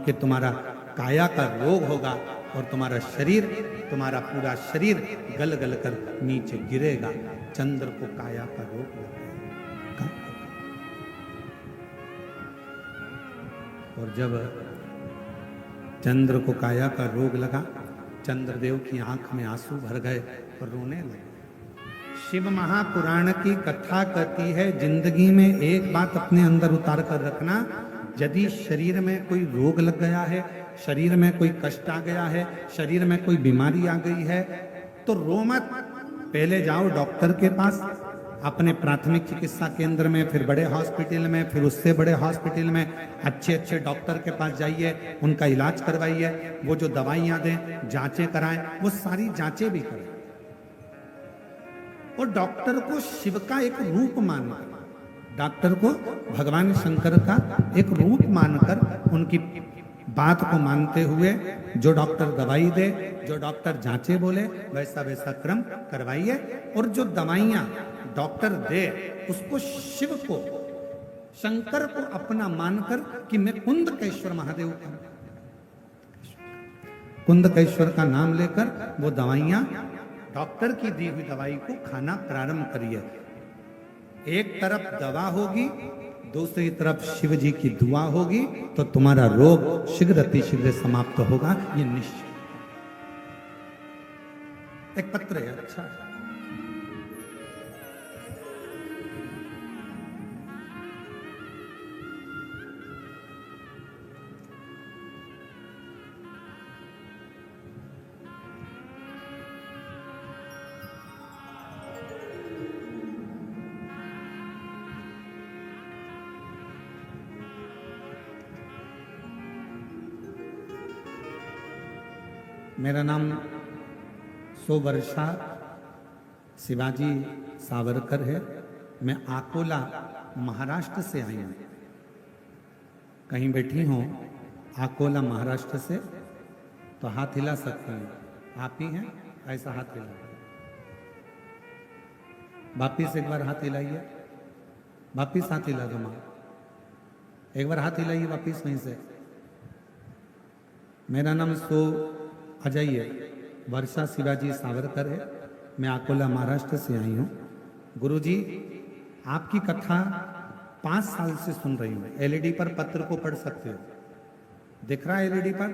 कि तुम्हारा काया का रोग होगा और तुम्हारा शरीर, तुम्हारा पूरा शरीर गल गल कर नीचे गिरेगा। चंद्र को काया का रोग लगा। और जब चंद्र को काया का रोग लगा, चंद्रदेव की आंख में आंसू भर गए और रोने लगे। शिव महापुराण की कथा कहती है, जिंदगी में एक बात अपने अंदर उतार कर रखना, यदि शरीर में कोई रोग लग गया है, शरीर में कोई कष्ट आ गया है, शरीर में कोई बीमारी आ गई है, तो रो मत। पहले जाओ डॉक्टर के पास, अपने प्राथमिक चिकित्सा केंद्र में, फिर बड़े हॉस्पिटल में, फिर उससे बड़े हॉस्पिटल में, अच्छे अच्छे डॉक्टर के पास जाइए, उनका इलाज करवाइए, वो जो दवाइयां दें, जांचें कराएं, वो सारी जांचें भी करें। और डॉक्टर को शिव का एक रूप मानकर, डॉक्टर को भगवान शंकर का एक रूप मानकर, उनकी बात को मानते हुए जो डॉक्टर दवाई दे, जो डॉक्टर जांचे बोले, वैसा वैसा क्रम करवाइए। और जो दवाइयां डॉक्टर दे, उसको शिव को, शंकर को अपना मानकर कि मैं कुंदकेश्वर महादेव का, कुंदकेश्वर का नाम लेकर वो दवाइयां, डॉक्टर की दी हुई दवाई को खाना प्रारंभ करिए। एक तरफ दवा होगी, दूसरी तरफ शिव जी की दुआ होगी, तो तुम्हारा रोग शीघ्र अतिशीघ्र समाप्त होगा, ये निश्चित। एक पत्र है, अच्छा मेरा नाम सोवर्षा शिवाजी सावरकर है। मैं अकोला महाराष्ट्र से आई हूँ। कहीं बैठी हूँ अकोला महाराष्ट्र से, तो हाथ हिला सकते हैं, आप ही हैं, ऐसा हाथ हिला। वापिस एक बार हाथ हिलाइए, वापिस हाथ हिला दो माँ, एक बार हाथ हिलाइए वापिस वहीं से। मेरा नाम अजय वर्षा शिवाजी सावरकर है। मैं अकोला महाराष्ट्र से आई हूँ। गुरुजी, आपकी कथा 5 साल से सुन रही हूँ। एलईडी पर पत्र को पढ़ सकते हो, दिख रहा है एलईडी पर,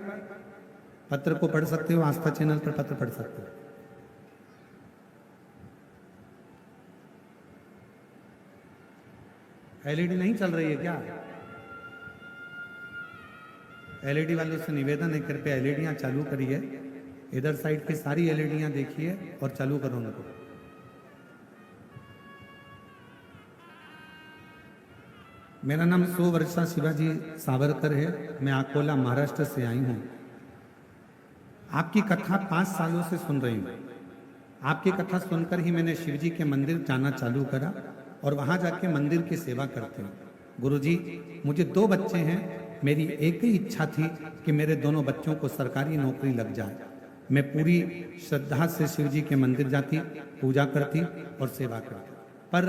पत्र को पढ़ सकते हो, आस्था चैनल पर पत्र पढ़ सकते हो। एलईडी नहीं चल रही है क्या? एलईडी वालों से निवेदन है, कृपया एलईडियां चालू करिए। इधर साइड की सारी एलईडियां देखिए और चालू करो उनको। मेरा नाम सोवर्षा शिवाजी सावरकर है। मैं अकोला महाराष्ट्र से आई हूं। आपकी कथा 5 सालों से सुन रही हूं। आपकी कथा सुनकर ही मैंने शिवजी के मंदिर जाना चालू करा और वहां जाके मंदिर की सेवा करते हूँ। गुरुजी, मुझे 2 बच्चे हैं। मेरी एक ही इच्छा थी कि मेरे दोनों बच्चों को सरकारी नौकरी लग जाए। मैं पूरी श्रद्धा से शिव जी के मंदिर जाती, पूजा करती और सेवा करती, पर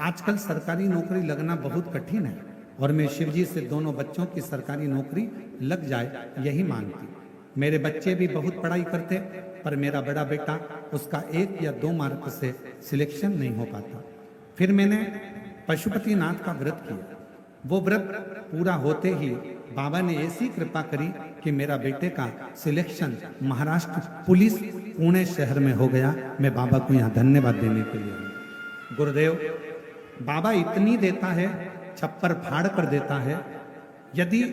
आजकल सरकारी नौकरी लगना बहुत कठिन है और मैं शिव जी से दोनों बच्चों की सरकारी नौकरी लग जाए यही मांगती। मेरे बच्चे भी बहुत पढ़ाई करते, पर मेरा बड़ा बेटा, उसका 1 या 2 मार्क से सिलेक्शन नहीं हो पाता। फिर मैंने पशुपतिनाथ का व्रत किया। वो व्रत पूरा होते ही बाबा ने ऐसी कृपा करी कि मेरा बेटे का सिलेक्शन महाराष्ट्र पुलिस पुणे शहर में हो गया। मैं बाबा को यहाँ धन्यवाद देने के लिए हूँ। गुरुदेव, बाबा इतनी देता है, छप्पर फाड़ कर देता है। यदि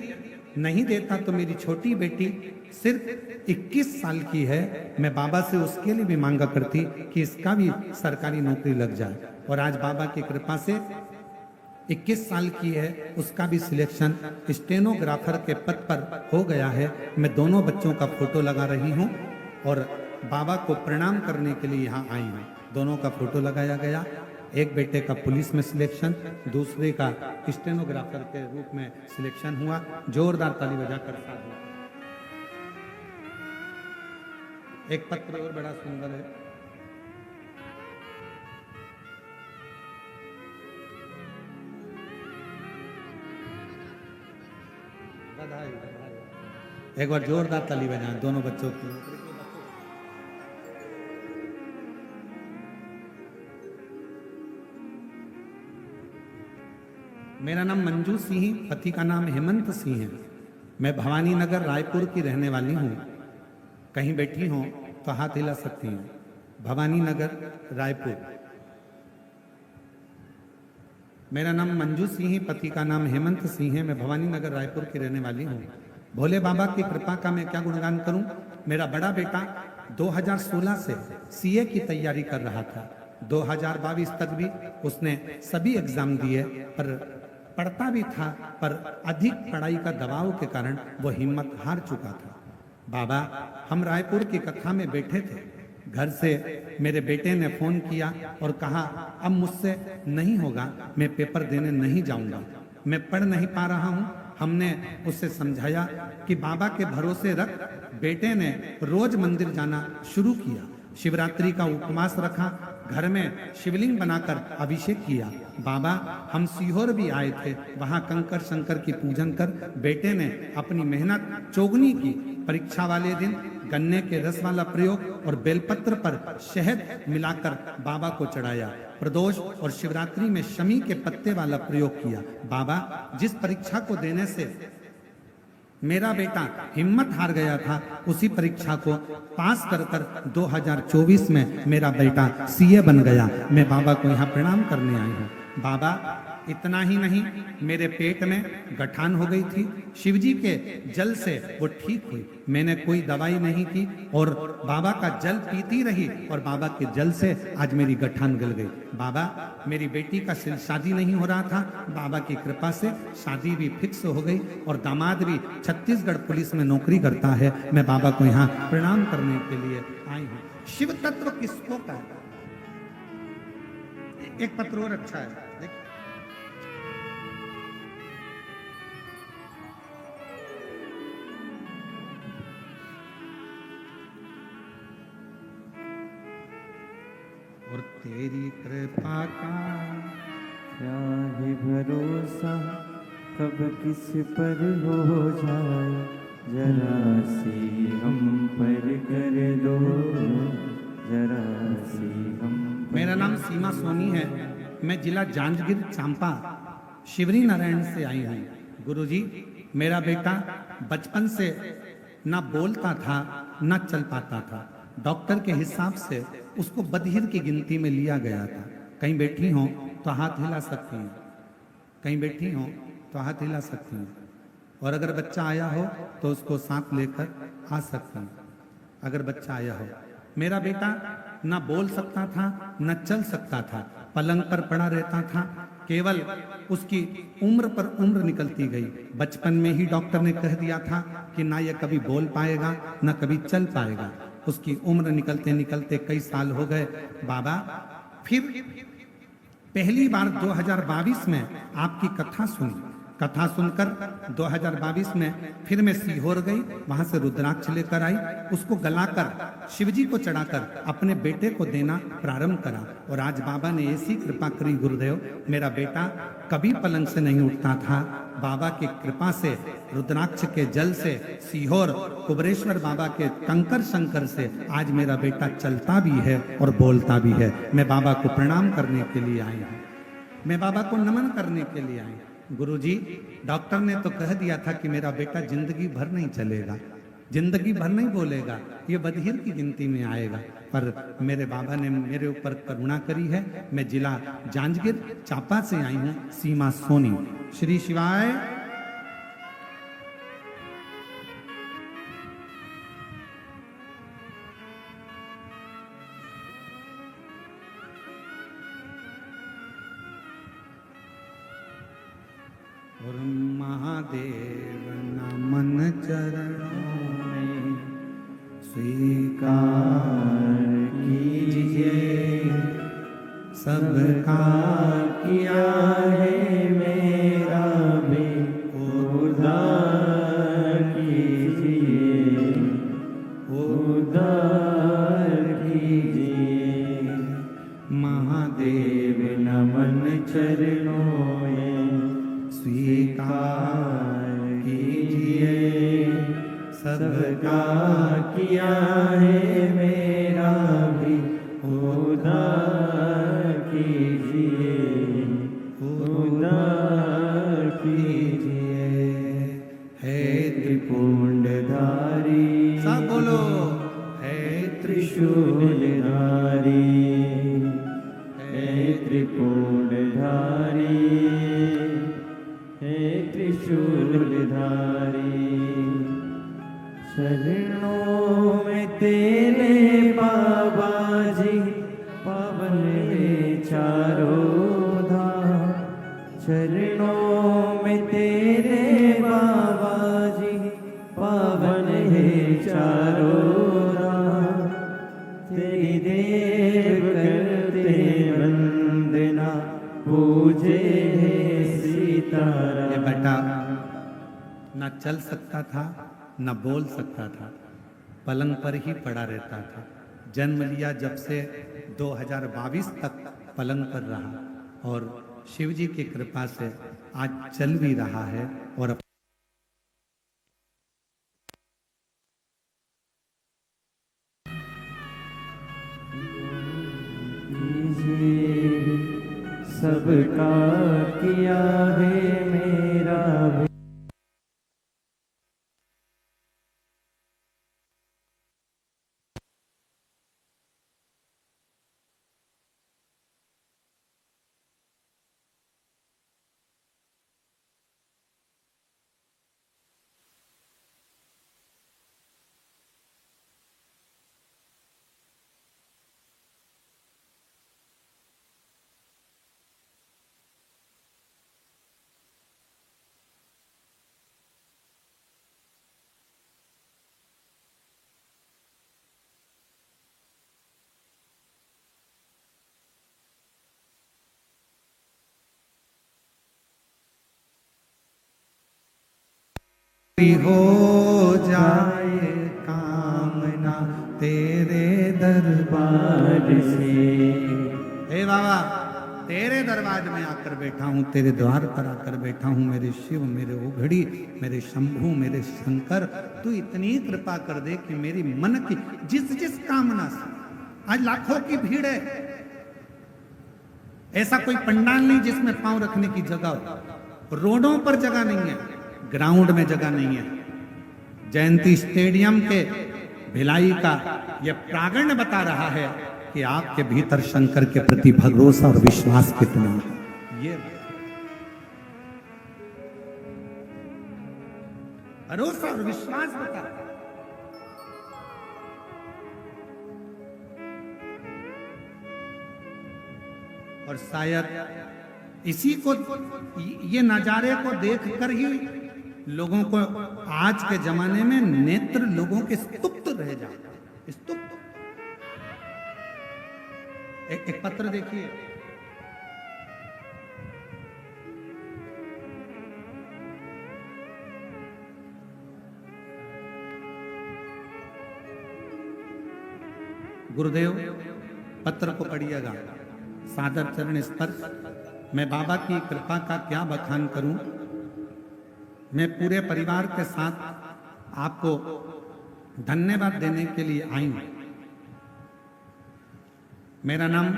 नहीं देता तो मेरी छोटी बेटी सिर्फ 21 साल की है, मैं बाबा से उसके लिए भी मांगा करती कि इसका भी सरकारी नौकरी लग जाए। और आज बाबा की कृपा से 21 साल की है, उसका भी सिलेक्शन स्टेनोग्राफर के पद पर हो गया है। मैं दोनों बच्चों का फोटो लगा रही हूँ और बाबा को प्रणाम करने के लिए यहाँ आई हूँ। दोनों का फोटो लगाया गया। एक बेटे का पुलिस में सिलेक्शन, दूसरे का स्टेनोग्राफर के रूप में सिलेक्शन हुआ। जोरदार ताली बजाकर साथ में। एक पत्र और बड़ा सुंदर है। बधाई बधाई। एक बार जोरदार ताली बजाएं दोनों बच्चों की। मेरा नाम मंजू सिंह, पति का नाम हेमंत सिंह है। मैं भवानी नगर रायपुर की रहने वाली हूँ। कहीं बैठी हो तो हाथ हिला सकती हैं। भवानी नगर रायपुर। मेरा नाम मंजू सिंह, पति का नाम हेमंत सिंह है। मैं भवानी नगर रायपुर की रहने वाली हूँ। भोले बाबा की कृपा का मैं क्या गुणगान करूं। मेरा बड़ा बेटा 2016 से सीए की तैयारी कर रहा था। 2022 तक भी उसने सभी एग्जाम दिए, पर पढ़ता भी था, पर अधिक पढ़ाई का दबाव के कारण वो हिम्मत हार चुका था। बाबा, हम रायपुर की कथा में बैठे थे। घर से मेरे बेटे ने फोन किया और कहा अब मुझसे नहीं होगा, मैं पेपर देने नहीं जाऊंगा, मैं पढ़ नहीं पा रहा हूं। हमने उससे समझाया कि बाबा के भरोसे रख। बेटे ने रोज मंदिर जाना शुरू किया, शिवरात्रि का उपवास रखा, घर में शिवलिंग बनाकर अभिषेक किया। बाबा, हम सीहोर भी आए थे, वहां कंकर शंकर की पूजन कर बेटे ने अपनी मेहनत चौगुनी की। परीक्षा वाले दिन गन्ने के रस वाला प्रयोग और बेलपत्र पर शहद मिलाकर बाबा को चढ़ाया। प्रदोष और शिवरात्रि में शमी के पत्ते वाला प्रयोग किया। बाबा, जिस परीक्षा को देने से मेरा बेटा हिम्मत हार गया था, उसी परीक्षा को पास कर 2024 में मेरा बेटा सीए बन गया। मैं बाबा को यहाँ प्रणाम करने आई हूँ। बाबा, इतना ही नहीं, मेरे पेट में गठान हो गई थी, शिवजी के जल से वो ठीक हुई। मैंने कोई दवाई नहीं की और बाबा का जल पीती रही और बाबा के जल से आज मेरी गठान गल गई। बाबा, मेरी बेटी का शादी नहीं हो रहा था, बाबा की कृपा से शादी भी फिक्स हो गई और दामाद भी छत्तीसगढ़ पुलिस में नौकरी करता है। मैं बाबा को यहाँ प्रणाम करने के लिए आई हूँ। शिव तत्व किसको का? एक पत्र और अच्छा है, देखिए। और तेरी कृपा का क्या ही भरोसा, कब किस पर हो जाए, जरा सी हम पर कर दो, जरा सी हम पर। मेरा नाम सीमा सोनी है। मैं जिला जांजगीर चांपा शिवरी नारायण से आई हूँ। गुरुजी, मेरा बेटा बचपन से ना बोलता था ना चल पाता था। डॉक्टर के हिसाब से उसको बधिर की गिनती में लिया गया था। कहीं बैठी हो तो हाथ हिला सकती हैं, कहीं बैठी हो तो हाथ हिला सकती हैं। और अगर बच्चा आया हो तो उसको साथ लेकर आ सकती हैं, अगर बच्चा आया हो। मेरा बेटा ना बोल सकता था न चल सकता था, पलंग पर पड़ा रहता था। केवल उसकी उम्र पर उम्र निकलती गई। बचपन में ही डॉक्टर ने कह दिया था कि ना ये कभी बोल पाएगा ना कभी चल पाएगा। उसकी उम्र निकलते निकलते कई साल हो गए। बाबा, फिर पहली बार 2022 में आपकी कथा सुनी। कथा सुनकर 2022 में फिर मैं सीहोर गई, वहां से रुद्राक्ष लेकर आई, उसको गलाकर शिवजी को चढ़ाकर अपने बेटे को देना प्रारंभ करा। और आज बाबा ने ऐसी कृपा करी गुरुदेव, मेरा बेटा कभी पलंग से नहीं उठता था। बाबा की कृपा से, रुद्राक्ष के जल से, सीहोर कुबरेश्वर बाबा के कंकर शंकर से आज मेरा बेटा चलता भी है और बोलता भी है। मैं बाबा को प्रणाम करने के लिए आई हूँ, मैं बाबा को नमन करने के लिए आई हूँ। गुरुजी, डॉक्टर ने तो कह दिया था कि मेरा बेटा जिंदगी भर नहीं चलेगा, जिंदगी भर नहीं बोलेगा, ये बधिर की गिनती में आएगा। पर मेरे बाबा ने मेरे ऊपर करुणा करी है। मैं जिला जांजगीर चांपा से आई हूँ, सीमा सोनी। श्री शिवाय। और महादेव नमन चरणों में स्वीकार कीजिए, सबका किया है मेरा भी उद्धार कीजिए, उद्धार कीजिए। महादेव नमन चरणों में स्वीकार कीजिए, सबका किया है मेरा भी उद्धार कीजिए, उद्धार कीजिए। हे त्रिपुंडधारी, सब बोलो, है त्रिशूलधारी, हे त्रिपुंडधारी, हे त्रिशूलधारी। शरणों में तेरे बाबा जी, पावन है चारों धाम। चरणों में तेरे बाबा जी, पावन है चारों धाम। तेरी देव करते वंदना, पूजे है सीताराम। ये बेटा ना चल सकता था, न बोल सकता था, पलंग पर ही पड़ा रहता था। जन्म लिया जब से 2022 तक पलंग पर रहा और शिव जी की कृपा से आज चल भी रहा है। और सबका किया है मेरा भी। हो जाए कामना तेरे दरबार से। हे बाबा, तेरे दरबार में आकर बैठा हूँ, तेरे द्वार पर आकर बैठा हूँ। मेरे शिव, मेरे उघड़ी, मेरे शंभू, मेरे शंकर, तू इतनी कृपा कर दे कि मेरी मन की जिस जिस कामना से, आज लाखों की भीड़ है, ऐसा कोई पंडाल नहीं जिसमें पांव रखने की जगह हो, रोडों पर जगह नहीं है, ग्राउंड में जगह नहीं है। जयंती स्टेडियम के भिलाई का यह प्रागण्य बता रहा है कि आपके भीतर शंकर के प्रति भरोसा और विश्वास कितना है। ये भरोसा और विश्वास बता रहा है। और शायद इसी को, ये नजारे को देखकर ही लोगों को आज के जमाने में नेत्र लोगों के स्तुप्त रह जाते, स्तुप्त। एक पत्र देखिए, गुरुदेव पत्र को पढ़िएगा। सादर चरण स्पर्श। मैं बाबा की कृपा का क्या बखान करूं। मैं पूरे परिवार के साथ आपको धन्यवाद देने के लिए आई हूं। मेरा नाम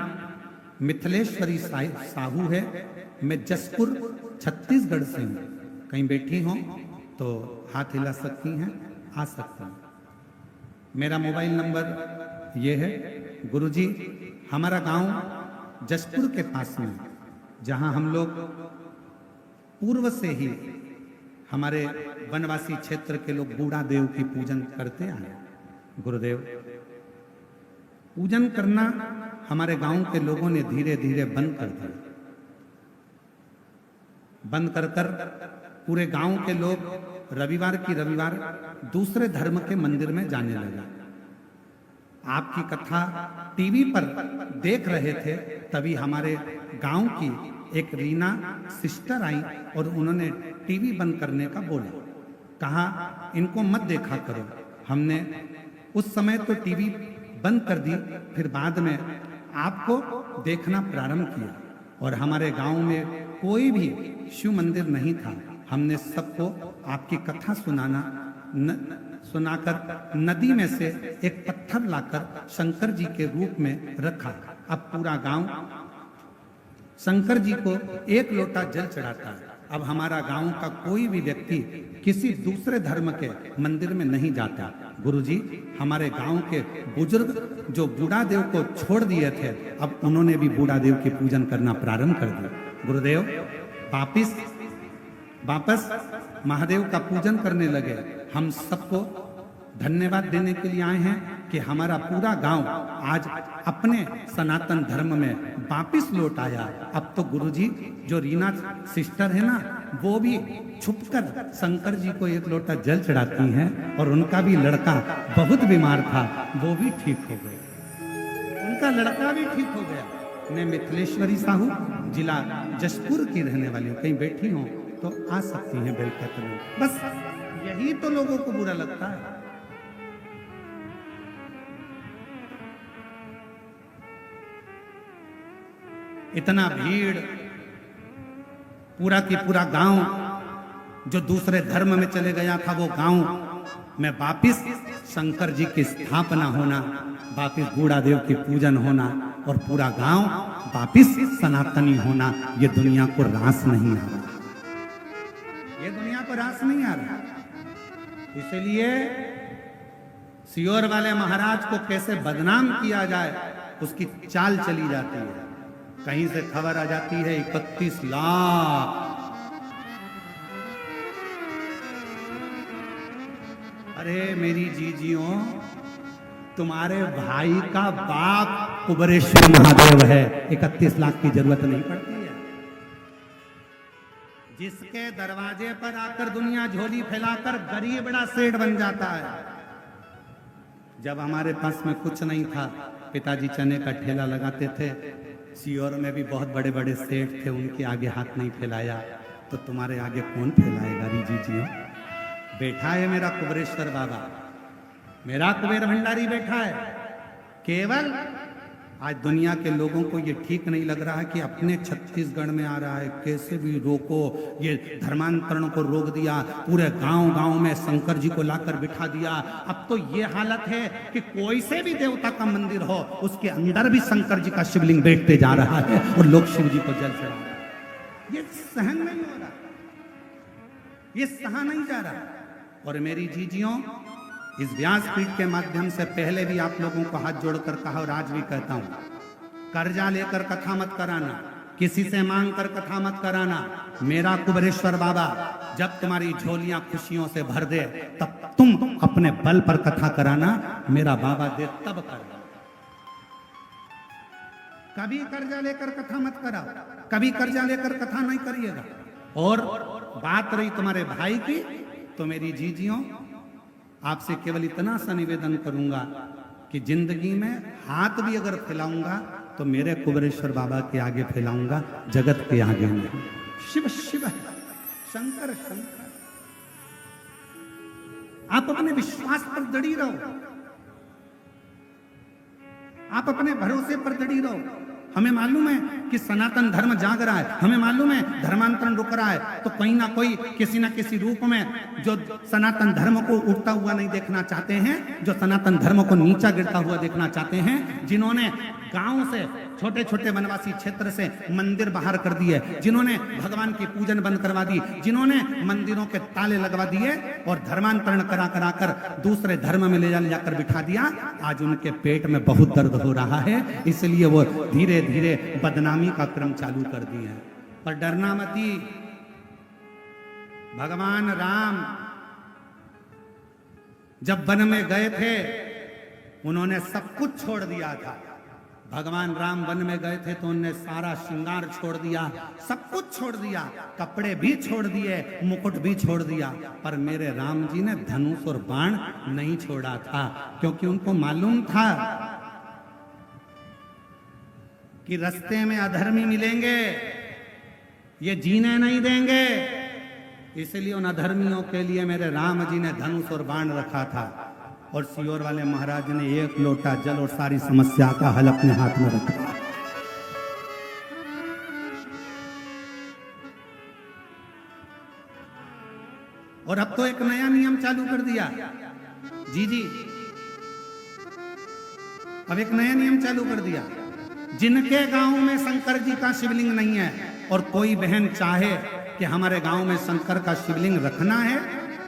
मिथिलेश्वरी साहू है। मैं जसपुर छत्तीसगढ़ से हूँ। कहीं बैठी हो तो हाथ हिला सकती हैं, आ सकते हैं। मेरा मोबाइल नंबर ये है। गुरुजी, हमारा गांव जसपुर के पास में, जहां हम लोग पूर्व से ही हमारे वनवासी क्षेत्र के लोग बूढ़ा देव की पूजन करते आए। गुरुदेव, पूजन करना हमारे गांव के लोगों ने धीरे धीरे बंद कर दिया। बंद कर कर पूरे गांव के लोग रविवार की रविवार दूसरे धर्म के मंदिर में जाने लगे। आपकी कथा टीवी पर देख रहे थे, तभी हमारे गांव की एक रीना सिस्टर आई और उन्होंने टीवी बंद करने का बोला। कहा इनको मत देखा करो। हमने उस समय तो टीवी बंद कर दी, फिर बाद में आपको देखना प्रारंभ किया। और हमारे गांव में कोई भी शिव मंदिर नहीं था। हमने सबको आपकी कथा सुनाकर नदी में से एक पत्थर लाकर शंकर जी के रूप में रखा। अब पूरा गांव शंकर जी को एक लोटा जल चढ़ाता है। अब हमारा गांव का कोई भी व्यक्ति किसी दूसरे धर्म के मंदिर में नहीं जाता। गुरुजी, हमारे गांव के बुजुर्ग जो बूढ़ा देव को छोड़ दिए थे, अब उन्होंने भी बूढ़ा देव की पूजन करना प्रारंभ कर दिया। गुरुदेव वापस महादेव का पूजन करने लगे। हम सबको धन्यवाद देने के लिए आए हैं कि हमारा पूरा गांव आज अपने सनातन धर्म में वापिस लौट आया। अब तो गुरुजी, जो रीना सिस्टर है ना, वो भी छुपकर शंकर जी को एक लोटा जल चढ़ाती हैं और उनका भी लड़का बहुत बीमार था, वो भी ठीक हो गया। उनका लड़का भी ठीक हो गया। मैं मिथिलेश्वरी साहू, जिला जशपुर की रहने वाली हूँ। कहीं बैठी हूँ तो आ सकती हैं बेलकत में। बस यही तो लोगों को बुरा लगता है। इतना भीड़, पूरा की पूरा गांव जो दूसरे धर्म में चले गया था, वो गांव में वापिस शंकर जी की स्थापना होना, वापिस बूढ़ा देव की पूजन होना और पूरा गांव वापिस सनातनी होना, ये दुनिया को रास नहीं आ रहा। ये दुनिया को रास नहीं आ रहा। इसलिए सियोर वाले महाराज को कैसे बदनाम किया जाए, उसकी चाल चली जाती है। कहीं से खबर आ जाती है 31 लाख। अरे मेरी जीजियों, तुम्हारे भाई का बाप कुबरेश्वर महादेव है, 31 लाख की जरूरत नहीं पड़ती है। जिसके दरवाजे पर आकर दुनिया झोली फैलाकर गरीब बड़ा सेठ बन जाता है। जब हमारे पास में कुछ नहीं था, पिताजी चने का ठेला लगाते थे, सियोर में भी बहुत बड़े बड़े सेठ थे, उनके आगे हाथ नहीं फैलाया, तो तुम्हारे आगे कौन फैलाएगा री जीजियों। बैठा है मेरा कुबरेश्वर बाबा, मेरा कुबेर भंडारी बैठा है। केवल आज दुनिया के लोगों को ये ठीक नहीं लग रहा है कि अपने छत्तीसगढ़ में आ रहा है, कैसे भी रोको। ये धर्मांतरण को रोक दिया, पूरे गांव गांव में शंकर जी को लाकर बिठा दिया। अब तो ये हालत है कि कोई से भी देवता का मंदिर हो, उसके अंदर भी शंकर जी का शिवलिंग बैठते जा रहा है और लोग शिव जी को जल चढ़ा रहे हैं। ये सहन नहीं हो रहा, ये सहा नहीं जा रहा। और मेरी जीजियों, इस व्यासपीठ के माध्यम से पहले भी आप लोगों को हाथ जोड़कर कहा और आज भी कहता हूं, कर्जा लेकर कथा मत कराना, किसी से मांग कर कथा मत कराना। मेरा कुबरेश्वर बाबा जब तुम्हारी झोलियां खुशियों से भर दे, तब तुम अपने बल पर कथा कराना। मेरा बाबा दे तब करना। कभी कर्जा लेकर कथा मत कराओ, कभी कर्जा लेकर कथा नहीं करिएगा। और बात रही तुम्हारे भाई की, तो मेरी जीजियों, आपसे केवल इतना सा निवेदन करूंगा कि जिंदगी में हाथ भी अगर फैलाऊंगा तो मेरे कुबरेश्वर बाबा के आगे फैलाऊंगा, जगत के आगे नहीं। शिव शिव, शंकर शंकर। आप अपने विश्वास पर दृढ़ रहो, आप अपने भरोसे पर दृढ़ रहो। हमें मालूम है कि सनातन धर्म जाग रहा है, हमें मालूम है धर्मांतरण रुक रहा है, तो कहीं ना कोई किसी ना किसी रूप में जो सनातन धर्म को उठता हुआ नहीं देखना चाहते हैं, जो सनातन धर्म को नीचा गिरता हुआ देखना चाहते हैं, जिन्होंने गांव से, छोटे छोटे वनवासी क्षेत्र से मंदिर बाहर कर दिए, जिन्होंने भगवान की पूजन बंद करवा दी, जिन्होंने मंदिरों के ताले लगवा दिए और धर्मांतरण करा करा कर दूसरे धर्म में ले जाकर बिठा दिया, आज उनके पेट में बहुत दर्द हो रहा है। इसलिए वो धीरे धीरे बदनामी का क्रम चालू कर दिए हैं। पर डरना मती, भगवान राम जब वन में गए थे, उन्होंने सब कुछ छोड़ दिया था। भगवान राम वन में गए थे तो उन्होंने सारा श्रृंगार छोड़ दिया, सब कुछ छोड़ दिया, कपड़े भी छोड़ दिए, मुकुट भी छोड़ दिया। पर मेरे राम जी ने धनुष और बाण नहीं छोड़ा था, क्योंकि उनको मालूम था कि रास्ते में अधर्मी मिलेंगे, ये जीने नहीं देंगे। इसलिए उन अधर्मियों के लिए मेरे राम जी ने धनुष और बाण रखा था, और सियोर वाले महाराज ने एक लोटा जल और सारी समस्या का हल अपने हाथ में रखा। और अब तो एक नया नियम चालू कर दिया, जी जी, अब एक नया नियम चालू कर दिया, जिनके गांव में शंकर जी का शिवलिंग नहीं है और कोई बहन चाहे कि हमारे गांव में शंकर का शिवलिंग रखना है,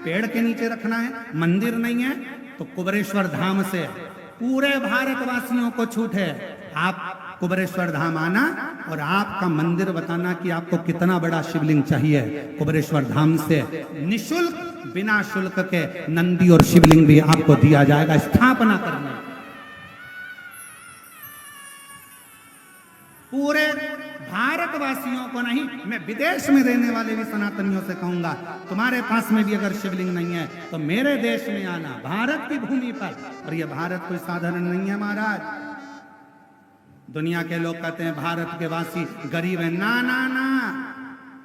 पेड़ के नीचे रखना है, मंदिर नहीं है, तो कुबेरेश्वर धाम से पूरे भारतवासियों को छूट है। आप कुबेरेश्वर धाम आना और आपका मंदिर बताना कि आपको कितना बड़ा शिवलिंग चाहिए। कुबेरेश्वर धाम से निशुल्क, बिना शुल्क के नंदी और शिवलिंग भी आपको दिया जाएगा स्थापना करने। पूरे भारतवासियों को नहीं, मैं विदेश में रहने वाले भी सनातनियों से कहूंगा, तुम्हारे पास में भी अगर शिवलिंग नहीं है तो मेरे देश में आना, भारत की भूमि पर। और यह भारत कोई साधारण नहीं है महाराज। दुनिया के लोग कहते हैं भारत के वासी गरीब है, ना ना ना,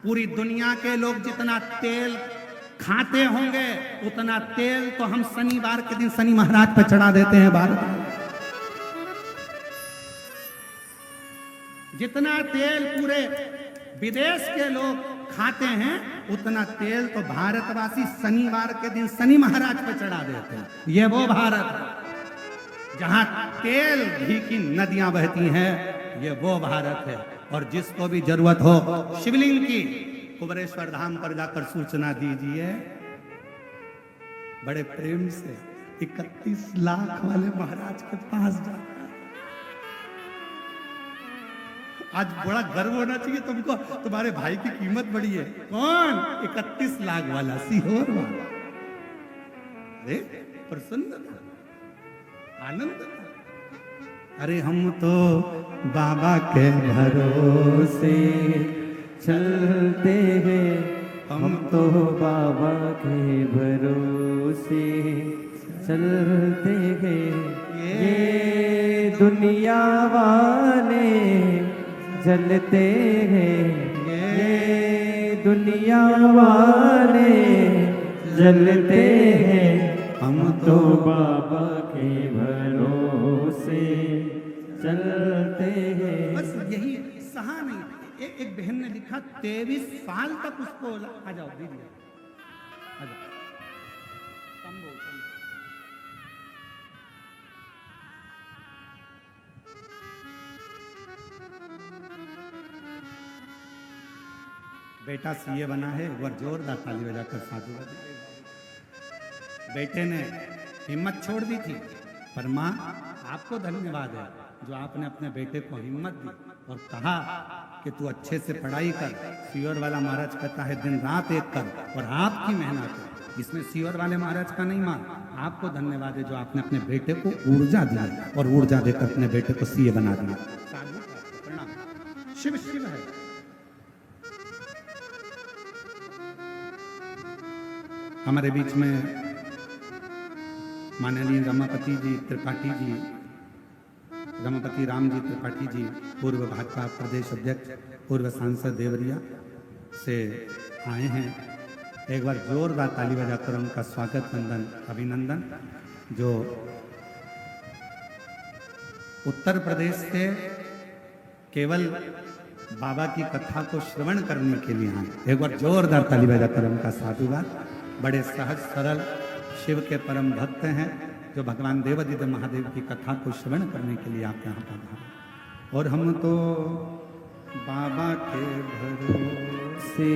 पूरी दुनिया के लोग जितना तेल खाते होंगे उतना तेल तो हम शनिवार के दिन शनि महाराज पर चढ़ा देते हैं। भारत में जितना तेल पूरे विदेश के लोग खाते हैं उतना तेल तो भारतवासी शनिवार के दिन शनि महाराज पर चढ़ा देते हैं। ये वो भारत है जहां तेल घी की नदियां बहती हैं, ये वो भारत है। और जिसको भी जरूरत हो शिवलिंग की, कुबेरेश्वर धाम पर जाकर सूचना दीजिए। बड़े प्रेम से 31 लाख वाले महाराज के पास जाकर, आज बड़ा गर्व होना चाहिए तुमको, तुम्हारे भाई की कीमत बड़ी है। कौन? 31 लाख वाला सीहोर वाला। अरे प्रसन्न था, आनंद था। अरे हम तो बाबा के भरोसे चलते हैं, हम तो बाबा के भरोसे चलते हैं। ये दुनिया वाले जलते हैं, ये दुनिया वाले जलते हैं, हम तो बाबा के भरोसे चलते हैं। बस यही सहा नहीं। एक बहन ने लिखा 23 साल तक उसको, आ जाओ दीदी आ जाओ, कम बोल, कम। बेटा सीए बना है, एक बार जोरदार ताली बजाकर साधु बजा। बेटे ने हिम्मत छोड़ दी थी, पर माँ आपको धन्यवाद है जो आपने अपने बेटे को हिम्मत दी और कहा कि तू अच्छे से पढ़ाई कर। सीहोर वाला महाराज कहता है दिन रात एक कर, और आपकी मेहनत है, इसमें सीहोर वाले महाराज का नहीं माँ, आपको धन्यवाद है जो आपने अपने बेटे को ऊर्जा दी और ऊर्जा देकर अपने बेटे को सीए बना दिया। साधु प्रणाम। शिव शिव है। हमारे बीच में माननीय रमापति जी त्रिपाठी जी, रमापति राम जी त्रिपाठी जी, पूर्व भाजपा प्रदेश अध्यक्ष, पूर्व सांसद देवरिया से आए हैं। एक बार जोरदार ताली बजाकर उनका स्वागत, वंदन, अभिनंदन। जो उत्तर प्रदेश से केवल बाबा की कथा को श्रवण करने के लिए आए। एक बार जोरदार ताली बजाकर उनका साधुवाद। बड़े सहज सरल शिव के परम भक्त हैं जो भगवान देवादिदेव महादेव की कथा को श्रवण करने के लिए आप यहाँ पर आए। और हम तो बाबा के भरोसे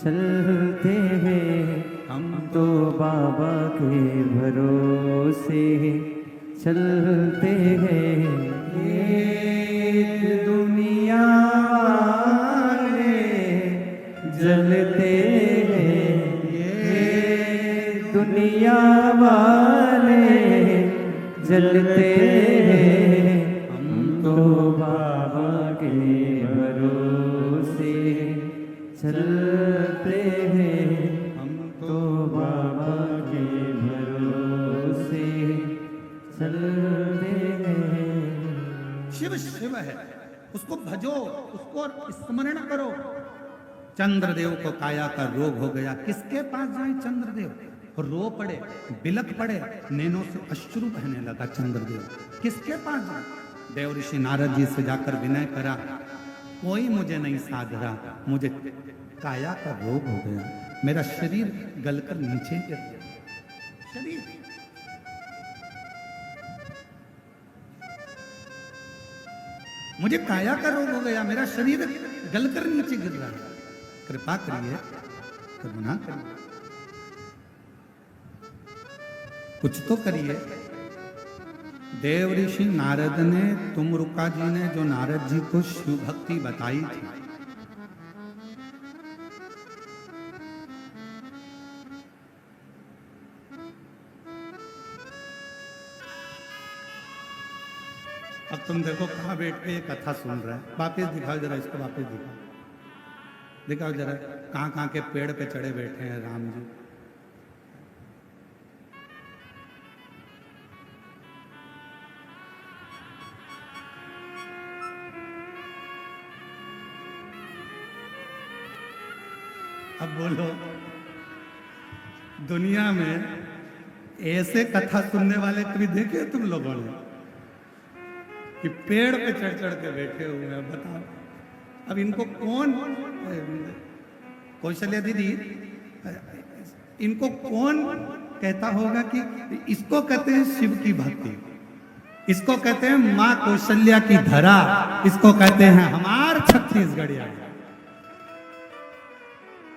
चलते हैं, हम तो बाबा के भरोसे चलते हैं। ये दुनिया वाले जलते हैं, दुनिया वाले जलते हैं, हम तो बाबा के भरोसे चलते हैं, हम तो बाबा के भरोसे चलते हैं। शिव शिव है, उसको भजो, उसको स्मरण करो। चंद्रदेव को काया का रोग हो गया, किसके पास जाए चंद्रदेव? रो पड़े, बिलक पड़े, नैनों से अश्रु बहने लगा चंद्रदेव। किसके पास जाए? देव ऋषि नारद जी से जाकर विनय करा, कोई मुझे नहीं साध रहा, मुझे काया का रोग हो गया, मेरा शरीर गलकर नीचे गिर गया। शरीर मुझे काया का रोग हो गया, मेरा शरीर गलकर नीचे गिर रहा है, कृपा करिए, करुणा करिए, कुछ तो करिए। देव ऋषि नारद ने, तुमरुका जी ने जो नारद जी को शिव भक्ति बताई थी, अब तुम देखो कहाँ बैठ के ये कथा सुन रहे हैं। वापिस दिखाओ जरा इसको, वापिस दिखाओ, दिखाओ जरा कहाँ कहाँ के पेड़ पे चढ़े बैठे हैं राम जी। अब बोलो, दुनिया में ऐसे कथा सुनने वाले कभी देखे तुम लोगों ने कि पेड़ पे चढ़ चढ़ के बैठे हुए हैं? बताओ, अब इनको कौन, कौशल्या दीदी, इनको कौन कहता होगा कि इसको कहते हैं शिव की भक्ति, इसको कहते हैं माँ कौशल्या की धरा, इसको कहते हैं हमार छत्तीसगढ़िया।